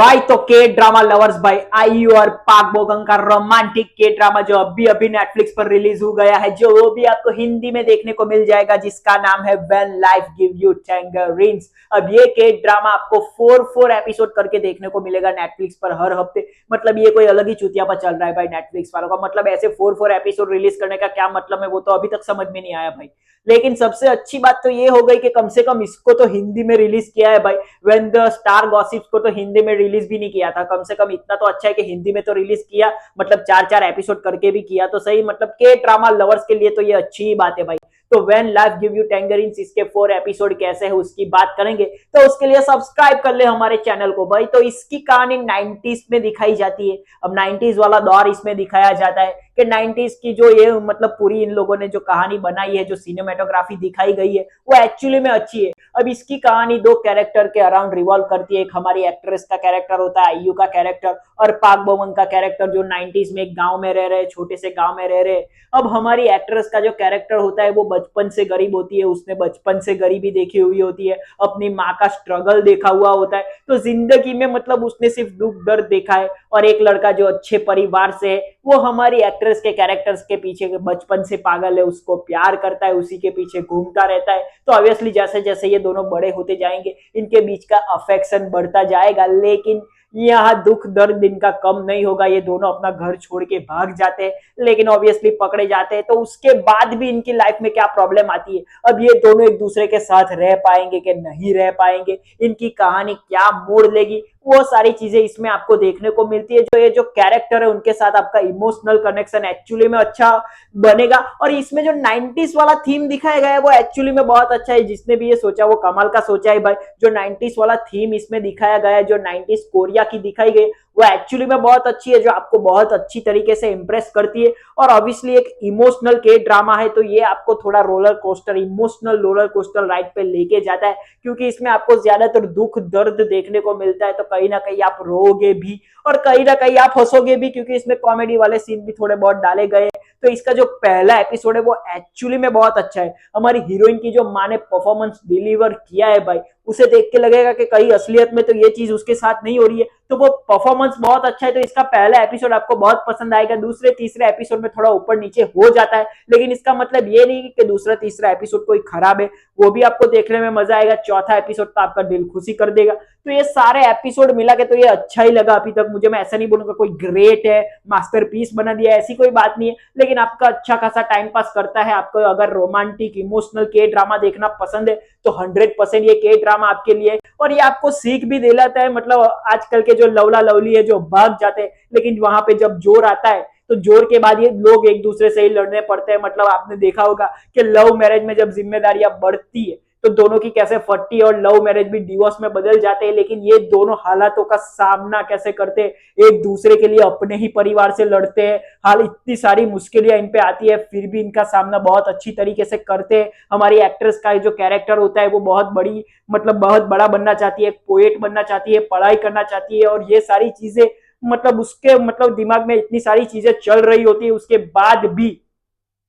भाई तो के ड्रामा लवर्स भाई, आईयू और पाक बोगम का रोमांटिक के ड्रामा जो अभी अभी नेटफ्लिक्स पर रिलीज हो गया है, जो वो भी आपको हिंदी में देखने को मिल जाएगा, जिसका नाम है व्हेन लाइफ गिव यू टैंगरीन्स। अब ये के ड्रामा आपको फोर फोर एपिसोड करके देखने को मिलेगा नेटफ्लिक्स पर हर हफ्ते। मतलब ये कोई अलग ही चुतिया पर चल रहा है भाई नेटफ्लिक्स वालों का। मतलब ऐसे फोर फोर एपिसोड रिलीज करने का क्या मतलब है, वो तो अभी तक समझ में नहीं आया भाई। लेकिन सबसे अच्छी बात तो ये हो गई कि कम से कम इसको तो हिंदी में रिलीज किया है भाई। व्हेन द स्टार गॉसिप्स को तो हिंदी में रिलीज भी नहीं किया था, कम से कम इतना तो अच्छा है कि हिंदी में तो रिलीज किया। मतलब चार चार एपिसोड करके भी किया तो सही। मतलब के ड्रामा लवर्स के लिए तो ये अच्छी ही बात है भाई। तो व्हेन लाइफ गिव यू टैंगरीन्स, इसके 4 एपिसोड कैसे है उसकी बात करेंगे। तो उसके लिए सब्सक्राइब कर ले हमारे चैनल को भाई। तो इसकी कहानी 90s में दिखाई जाती है। अब 90s वाला दौर इसमें दिखाया जाता है कि 90s की जो ये मतलब पूरी इन लोगों ने जो कहानी बनाई है, जो सिनेमेटोग्राफी दिखाई गई है, वो एक्चुअली में अच्छी है। अब इसकी कहानी दो कैरेक्टर के अराउंड रिवॉल्व करती है। एक हमारी एक्ट्रेस का कैरेक्टर होता है आईयू का कैरेक्टर, और पाक बोमन का कैरेक्टर जो 90s में एक गांव में रह रहे, छोटे से गांव में रह रहे। अब हमारी एक्ट्रेस का जो कैरेक्टर होता है वो बचपन से गरीब होती है, उसने बचपन से गरीबी देखी हुई होती है, अपनी माँ का स्ट्रगल देखा हुआ होता है। तो जिंदगी में मतलब उसने सिर्फ दुख दर्द देखा है। और एक लड़का जो अच्छे परिवार से है, वो हमारी एक्ट्रेस के कैरेक्टर्स के पीछे बचपन से पागल है, उसको प्यार करता है, उसी के पीछे घूमता रहता है। तो ऑब्वियसली जैसे जैसे ये दोनों बड़े होते जाएंगे, इनके बीच का अफेक्शन बढ़ता जाएगा। लेकिन यहाँ दुख दर्द इनका कम नहीं होगा। ये दोनों अपना घर छोड़ के भाग जाते हैं, लेकिन ऑब्वियसली पकड़े जाते हैं। तो उसके बाद भी इनकी लाइफ में क्या प्रॉब्लम आती है, अब ये दोनों एक दूसरे के साथ रह पाएंगे कि नहीं रह पाएंगे, इनकी कहानी क्या मोड़ लेगी, वो सारी चीजें इसमें आपको देखने को मिलती है। जो ये जो कैरेक्टर है उनके साथ आपका इमोशनल कनेक्शन एक्चुअली में अच्छा बनेगा। और इसमें जो 90s वाला थीम दिखाया गया है वो एक्चुअली में बहुत अच्छा है। जिसने भी ये सोचा वो कमाल का सोचा है भाई। जो 90s वाला थीम इसमें दिखाया गया है, जो 90s कोरिया की दिखाई गई, वो एक्चुअली में बहुत अच्छी है, जो आपको बहुत अच्छी तरीके से इंप्रेस करती है। और ऑब्वियसली एक इमोशनल के ड्रामा है, तो ये आपको थोड़ा roller coaster, emotional roller coaster ride पे लेके जाता है। क्योंकि इसमें आपको ज्यादातर दुख दर्द देखने को मिलता है, तो कहीं ना कहीं आप रोओगे भी और कहीं ना कहीं आप हंसोगे भी, क्योंकि इसमें कॉमेडी वाले सीन भी थोड़े बहुत डाले गए। तो इसका जो पहला एपिसोड है वो एक्चुअली में बहुत अच्छा है। हमारी हीरोइन की जो माँ ने परफॉर्मेंस डिलीवर किया है भाई, उसे देख के लगेगा कि कहीं असलियत में तो ये चीज उसके साथ नहीं हो रही है। तो वो परफॉर्मेंस बहुत अच्छा है। तो इसका पहला एपिसोड आपको बहुत पसंद आएगा। दूसरे तीसरे एपिसोड में थोड़ा ऊपर नीचे हो जाता है, लेकिन इसका मतलब ये नहीं कि दूसरा तीसरा एपिसोड कोई खराब है, वो भी आपको देखने में मजा आएगा। चौथा एपिसोड तो आपका दिल खुशी कर देगा। तो ये सारे एपिसोड मिला के तो ये अच्छा ही लगा अभी तक मुझे। मैं ऐसा नहीं बोलूंगा कोई ग्रेट है, मास्टरपीस बना दिया, ऐसी कोई बात नहीं है। लेकिन आपका अच्छा खासा टाइम पास करता है। आपको अगर रोमांटिक इमोशनल के ड्रामा देखना पसंद है तो 100% ये के ड्रामा आपके लिए। और ये आपको सीख भी दिलाता है। मतलब आजकल के जो लवला लवली है जो भाग जाते हैं, लेकिन वहां पे जब जोर आता है तो जोर के बाद ये लोग एक दूसरे से ही लड़ने पड़ते हैं। मतलब आपने देखा होगा कि लव मैरिज में जब जिम्मेदारियां बढ़ती है तो दोनों की कैसे फटती है, और लव मैरिज भी डिवोर्स में बदल जाते हैं। लेकिन ये दोनों हालातों का सामना कैसे करते हैं, एक दूसरे के लिए अपने ही परिवार से लड़ते हैं। हाल इतनी सारी मुश्किलें इन पे आती है, फिर भी इनका सामना बहुत अच्छी तरीके से करते हैं। हमारी एक्ट्रेस का जो कैरेक्टर होता है वो बहुत बड़ी, मतलब बहुत बड़ा बनना चाहती है, पोएट बनना चाहती है, पढ़ाई करना चाहती है, और ये सारी चीजें मतलब उसके मतलब दिमाग में इतनी सारी चीजें चल रही होती है। उसके बाद भी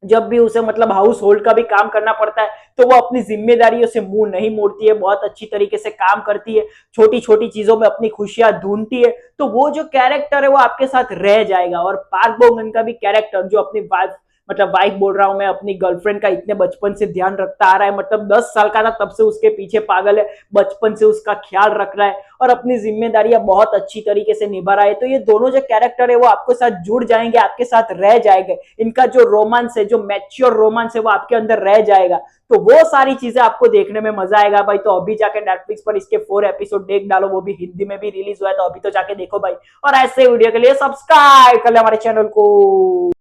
जब भी उसे मतलब हाउस होल्ड का भी काम करना पड़ता है, तो वो अपनी जिम्मेदारियों से मुंह नहीं मोड़ती है, बहुत अच्छी तरीके से काम करती है, छोटी छोटी चीजों में अपनी खुशियां ढूंढती है। तो वो जो कैरेक्टर है वो आपके साथ रह जाएगा। और पार्क बोगन का भी कैरेक्टर जो अपनी वाइफ, मतलब वाइफ बोल रहा हूं मैं, अपनी गर्लफ्रेंड का इतने बचपन से ध्यान रखता आ रहा है। मतलब 10 साल का था तब से उसके पीछे पागल है, बचपन से उसका ख्याल रख रहा है और अपनी जिम्मेदारियां बहुत अच्छी तरीके से निभा रहा है। तो ये दोनों जो कैरेक्टर है वो आपके साथ जुड़ जाएंगे, आपके साथ रह जाएंगे। इनका जो रोमांस है, जो मैच्योर रोमांस है, वो आपके अंदर रह जाएगा। तो वो सारी चीजें आपको देखने में मजा आएगा भाई। तो अभी जाके नेटफ्लिक्स पर इसके 4 एपिसोड देख डालो, वो भी हिंदी में भी रिलीज हुआ है, तो अभी तो जाके देखो भाई। और ऐसे वीडियो के लिए सब्सक्राइब कर ले हमारे चैनल को।